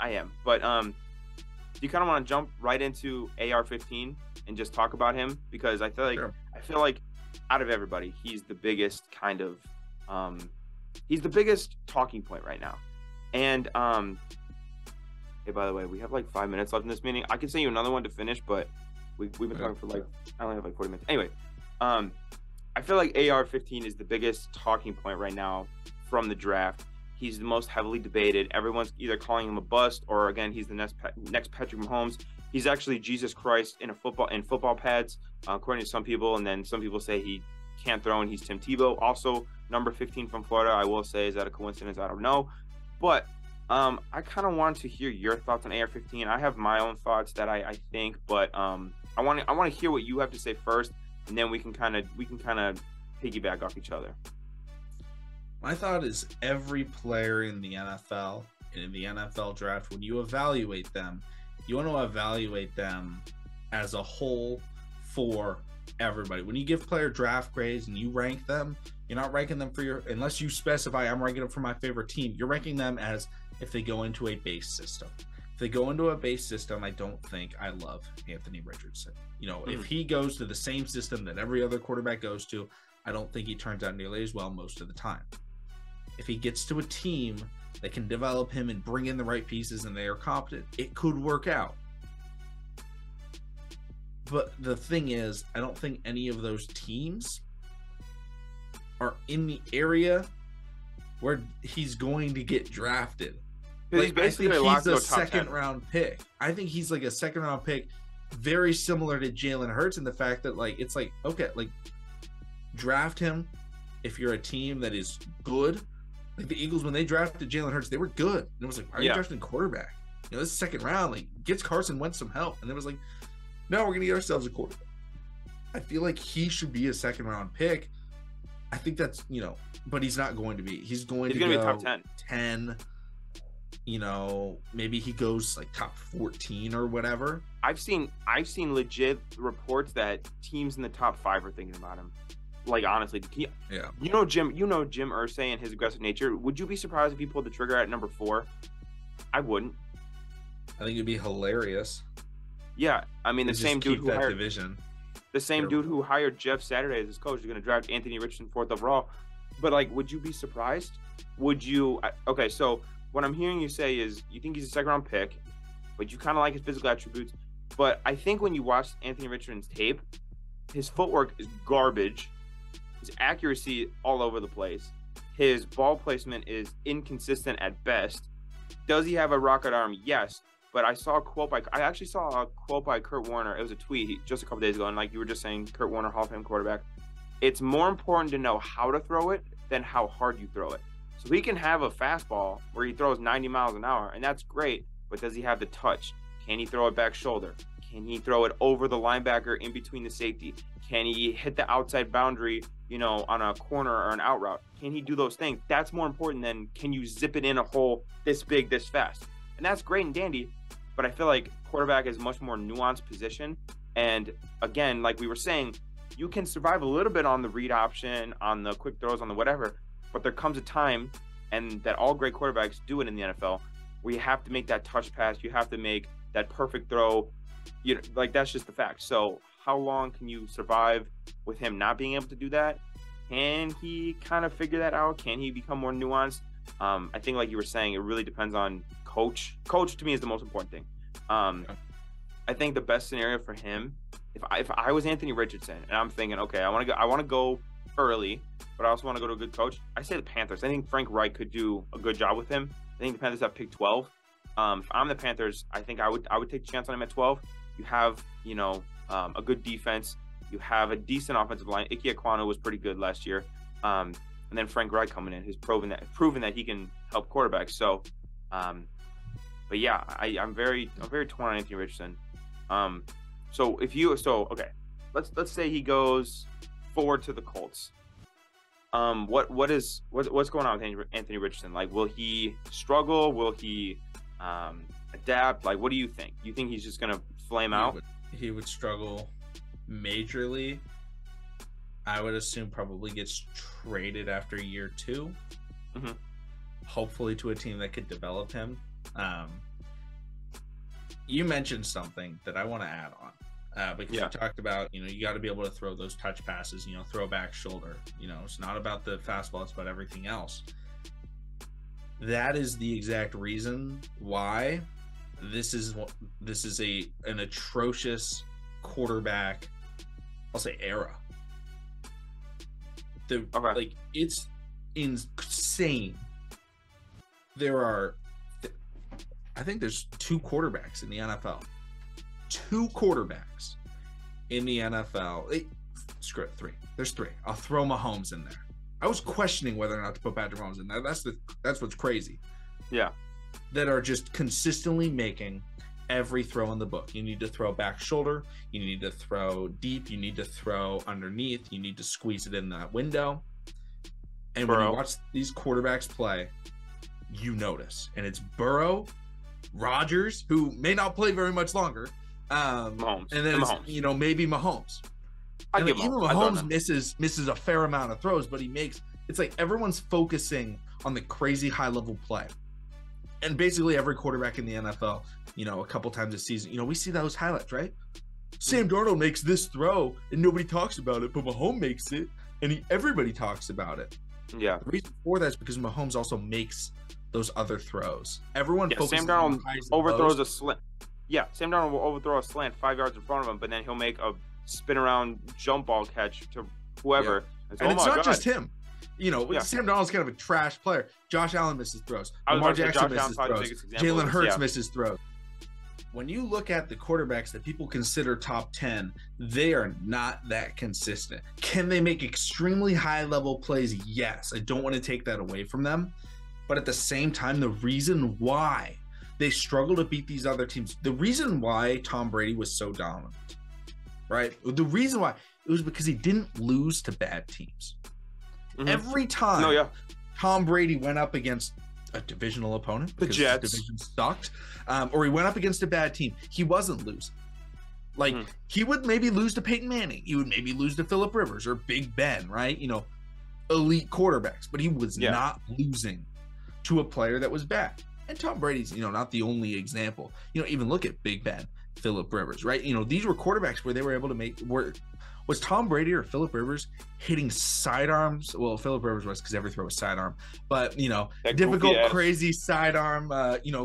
I am. But do you kind of want to jump right into AR-15 and just talk about him? Because I feel like out of everybody, he's the biggest kind of he's the biggest talking point right now. And hey, by the way, we have like 5 minutes left in this meeting. I can send you another one to finish, but we've been talking for I only have like 40 minutes. Anyway, I feel like AR-15 is the biggest talking point right now from the draft. He's the most heavily debated. Everyone's either calling him a bust or, again, he's the next Patrick Mahomes. He's actually Jesus Christ in football pads, according to some people. And then some people say he can't throw and he's Tim Tebow. Also, number 15 from Florida, I will say, is that a coincidence? I don't know. But I kind of wanted to hear your thoughts on AR-15. I have my own thoughts that I think, but I want to hear what you have to say first, and then we can kind of piggyback off each other. My thought is every player in the NFL, in the NFL draft, when you evaluate them, you want to evaluate them as a whole for everybody. When you give player draft grades and you rank them, you're not ranking them for unless you specify I'm ranking them for my favorite team. You're ranking them as if they go into a base system. If they go into a base system, I don't think I love Anthony Richardson. If he goes to the same system that every other quarterback goes to, I don't think he turns out nearly as well most of the time. If he gets to a team that can develop him and bring in the right pieces and they are competent, it could work out. But the thing is, I don't think any of those teams are in the area where he's going to get drafted. I think he's a second-round pick. I think he's like a second-round pick, very similar to Jalen Hurts in the fact that, draft him if you're a team that is good. Like the Eagles, when they drafted Jalen Hurts, they were good. And it was like, why are you drafting quarterback? This is second round. Gets Carson Wentz some help. And it was like, no, we're going to get ourselves a quarterback. I feel like he should be a second-round pick. I think that's, but he's not going to be. He's going to be top 10. Maybe he goes like top 14 or whatever. I've seen legit reports that teams in the top 5 are thinking about him. Like, honestly, Jim Irsay and his aggressive nature. Would you be surprised if he pulled the trigger at number 4? I wouldn't. I think it'd be hilarious. Yeah, I mean, the same dude who hired dude who hired Jeff Saturday as his coach is going to draft Anthony Richardson 4th overall. But would you be surprised? Would you? Okay, so what I'm hearing you say is you think he's a second-round pick, but you kind of like his physical attributes. But I think when you watch Anthony Richardson's tape, his footwork is garbage. His accuracy all over the place. His ball placement is inconsistent at best. Does he have a rocket arm? Yes. But I actually saw a quote by Kurt Warner. It was a tweet just a couple days ago, and like you were just saying, Kurt Warner, Hall of Fame quarterback. It's more important to know how to throw it than how hard you throw it. So he can have a fastball where he throws 90 miles an hour, and that's great. But does he have the touch? Can he throw it back shoulder? Can he throw it over the linebacker in between the safety? Can he hit the outside boundary, on a corner or an out route? Can he do those things? That's more important than can you zip it in a hole this big, this fast? And that's great and dandy, but I feel like quarterback is a much more nuanced position. And again, like we were saying, you can survive a little bit on the read option, on the quick throws, on the whatever, but there comes a time, and that all great quarterbacks do it in the NFL, where you have to make that touch pass, you have to make that perfect throw. That's just the fact. So how long can you survive with him not being able to do that? Can he kind of figure that out? Can he become more nuanced? I think, like you were saying, it really depends on coach. Coach to me is the most important thing. I think the best scenario for him, if I was Anthony Richardson and I'm thinking, okay, I want to go early, but I also want to go to a good coach, I say the Panthers. I think Frank Reich could do a good job with him. I think the Panthers have pick 12. If I'm the Panthers, I think I would take a chance on him at 12. You have, a good defense. You have a decent offensive line. Ike Ekwonu was pretty good last year. And then Frank Reich coming in has proven that he can help quarterbacks. So, but yeah, I'm very torn on Anthony Richardson. Okay, let's say he goes forward to the Colts. What's going on with Anthony Richardson? Like, will he struggle? Will he adapt? Like, what do you think? You think he's just gonna flame out? He would struggle majorly. I would assume probably gets traded after year 2. Mm-hmm. Hopefully to a team that could develop him. You mentioned something that I want to add on because you talked about, you got to be able to throw those touch passes, throw back shoulder. It's not about the fastball, it's about everything else. That is the exact reason why this is an atrocious quarterback, I'll say, era. Like, it's insane. I think there's 2 quarterbacks in the NFL. 2 quarterbacks in the NFL. Screw it, 3. There's 3. I'll throw Mahomes in there. I was questioning whether or not to put Patrick Mahomes in there. That's what's crazy. Yeah. That are just consistently making every throw in the book. You need to throw back shoulder. You need to throw deep. You need to throw underneath. You need to squeeze it in that window. And when you watch these quarterbacks play, you notice. And it's Burrow, Rodgers, who may not play very much longer. Mahomes. And then it's, maybe Mahomes. And even Mahomes misses a fair amount of throws, but it's like everyone's focusing on the crazy high level play. And basically every quarterback in the NFL, a couple times a season, we see those highlights, right? Sam Darnold makes this throw and nobody talks about it, but Mahomes makes it and everybody talks about it. Yeah. The reason for that is because Mahomes also makes those other throws. Everyone focuses Sam Darnold overthrows a slant. Yeah, Sam Darnold will overthrow a slant 5 yards in front of him, but then he'll make a spin around jump ball catch to whoever. Yeah. And it's not just him. Sam Darnold's kind of a trash player. Josh Allen misses throws. Lamar Jackson misses throws. Jalen Hurts misses throws. When you look at the quarterbacks that people consider top 10, they are not that consistent. Can they make extremely high-level plays? Yes. I don't want to take that away from them. But at the same time, the reason why they struggle to beat these other teams, the reason why Tom Brady was so dominant, right? The reason why, it was because he didn't lose to bad teams. Mm-hmm. Every time Tom Brady went up against a divisional opponent, the Jets, his division sucked, or he went up against a bad team, he wasn't losing. Like, he would maybe lose to Peyton Manning. He would maybe lose to Phillip Rivers or Big Ben, right? Elite quarterbacks, but he was not losing to a player that was bad. And Tom Brady's, not the only example. Even look at Big Ben, Phillip Rivers, right? These were quarterbacks where they were able to make work. Was Tom Brady or Phillip Rivers hitting sidearms? Well, Phillip Rivers was, because every throw was sidearm. But, difficult, crazy sidearm,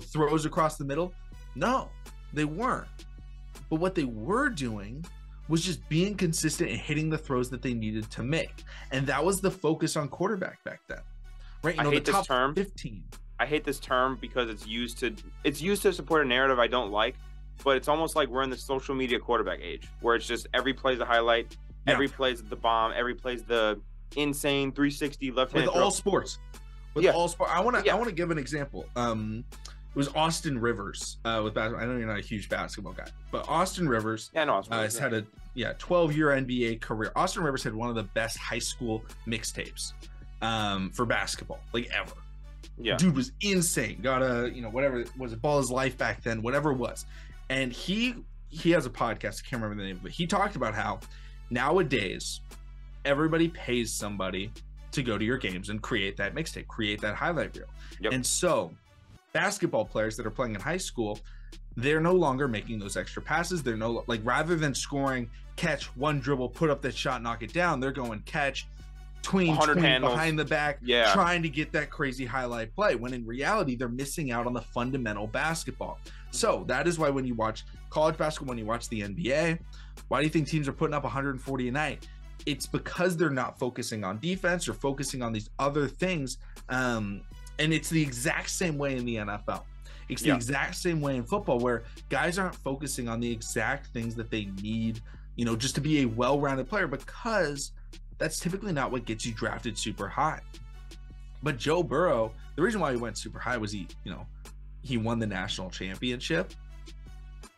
throws across the middle? No, they weren't. But what they were doing was just being consistent and hitting the throws that they needed to make. And that was the focus on quarterback back then. Right? I hate this term. 15. I hate this term because it's used to support a narrative I don't like. But it's almost like we're in the social media quarterback age, where it's just every play's a highlight, every play's the bomb, every play's the insane 360 left-handed throw. All sports. All sports. I want to give an example. It was Austin Rivers with basketball. I know you're not a huge basketball guy, but Austin Rivers has had a 12-year NBA career. Austin Rivers had one of the best high school mixtapes for basketball, like, ever. Yeah, dude was insane. Got a whatever was it, Ball His Life back then, whatever it was. And he has a podcast, I can't remember the name, but he talked about how nowadays everybody pays somebody to go to your games and create that mixtape, create that highlight reel. Yep. And so basketball players that are playing in high school, they're no longer making those extra passes. They're rather than scoring, catch, one dribble, put up that shot, knock it down, they're going catch, tween behind the back, trying to get that crazy highlight play, when in reality they're missing out on the fundamental basketball. So that is why when you watch college basketball, when you watch the NBA, why do you think teams are putting up 140 a night? It's because they're not focusing on defense or focusing on these other things. And it's the exact same way in the NFL. It's the exact same way in football, where guys aren't focusing on the exact things that they need, just to be a well-rounded player, because that's typically not what gets you drafted super high. But Joe Burrow, the reason why he went super high was he won the national championship.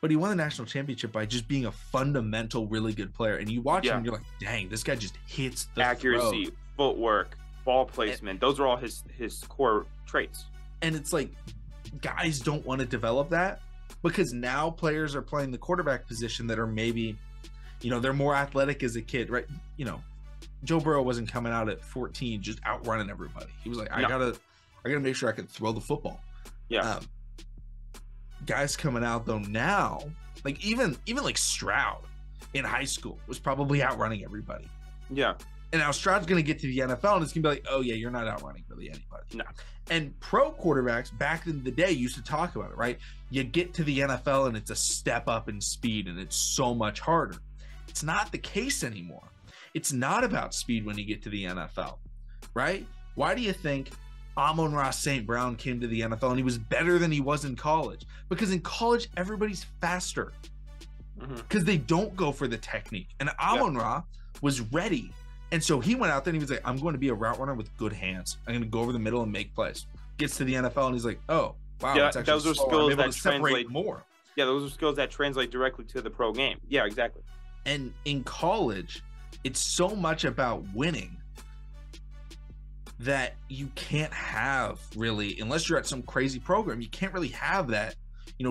But he won the national championship by just being a fundamental, really good player. And you watch him and you're like, dang, this guy just hits the accuracy, throw. Footwork, ball placement. Those are all his core traits. And it's like, guys don't want to develop that, because now players are playing the quarterback position that are maybe, they're more athletic as a kid, right? Joe Burrow wasn't coming out at 14 just outrunning everybody. He was like, I gotta make sure I can throw the football. guys coming out though now, like even like Stroud in high school was probably outrunning everybody. Yeah. And now Stroud's going to get to the NFL and it's going to be like, oh yeah, you're not outrunning really anybody. No. And pro quarterbacks back in the day used to talk about it, right? You get to the NFL and it's a step up in speed and it's so much harder. It's not the case anymore. It's not about speed when you get to the NFL, right? Why do you think Amon-Ra St. Brown came to the NFL and he was better than he was in college? Because in college, everybody's faster because they don't go for the technique. And Amon-Ra was ready. And so he went out there and he was like, I'm going to be a route runner with good hands. I'm going to go over the middle and make plays. Gets to the NFL and he's like, oh, wow. Yeah, those are skills that translate more. Yeah, those are skills that translate directly to the pro game. Yeah, exactly. And in college, it's so much about winning that you can't have really, unless you're at some crazy program, you can't really have that,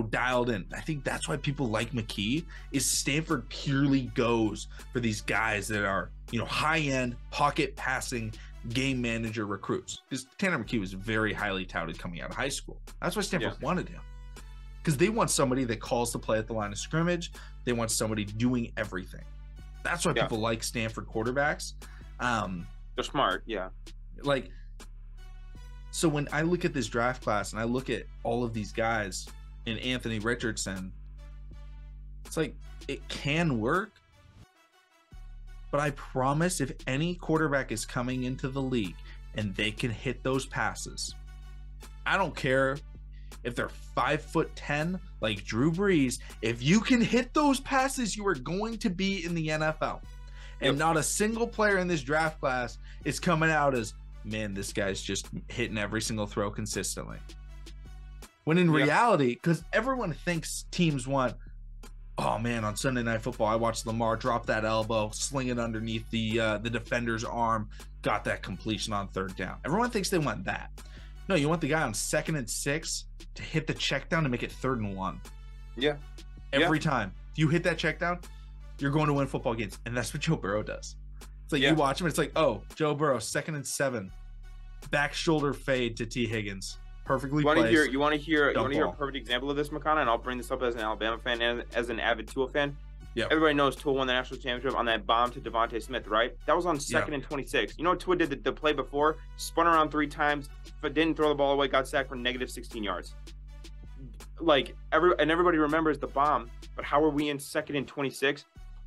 dialed in. I think that's why people like McKee is Stanford purely goes for these guys that are, high-end pocket passing game manager recruits. Because Tanner McKee was very highly touted coming out of high school. That's why Stanford wanted him. Because they want somebody that calls the play at the line of scrimmage. They want somebody doing everything. That's why people like Stanford quarterbacks. They're smart, yeah. So when I look at this draft class and I look at all of these guys in Anthony Richardson, it's like it can work. But I promise if any quarterback is coming into the league and they can hit those passes, I don't care if they're 5'10" like Drew Brees, if you can hit those passes, you are going to be in the NFL. And not a single player in this draft class is coming out as, man, this guy's just hitting every single throw consistently. When in reality, because everyone thinks teams want, oh man, on Sunday Night Football, I watched Lamar drop that elbow, sling it underneath the defender's arm, got that completion on third down. Everyone thinks they want that. No, you want the guy on 2nd and 6 to hit the check down to make it 3rd and 1. Yeah. Every time. If you hit that check down, you're going to win football games. And that's what Joe Burrow does. It's like you watch him, it's like, oh, Joe Burrow, 2nd and 7. Back shoulder fade to T. Higgins. Perfectly placed. You want to hear a perfect example of this, McConnell? And I'll bring this up as an Alabama fan and as an avid Tua fan. Yeah. Everybody knows Tua won the national championship on that bomb to Devontae Smith, right? That was on 2nd and 26. You know what Tua did the play before? Spun around 3 times, but didn't throw the ball away, got sacked for negative 16 yards. Everybody remembers the bomb, but how are we in 2nd and 26?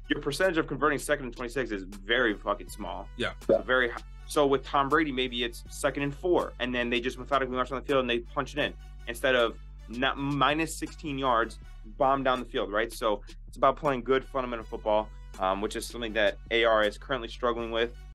Your percentage of converting 2nd and 26 is very fucking small. Yeah. Very high. So with Tom Brady, maybe it's 2nd and 4, and then they just methodically march on the field and they punch it in instead of not minus 16 yards, bomb down the field, right? So it's about playing good fundamental football, which is something that AR is currently struggling with.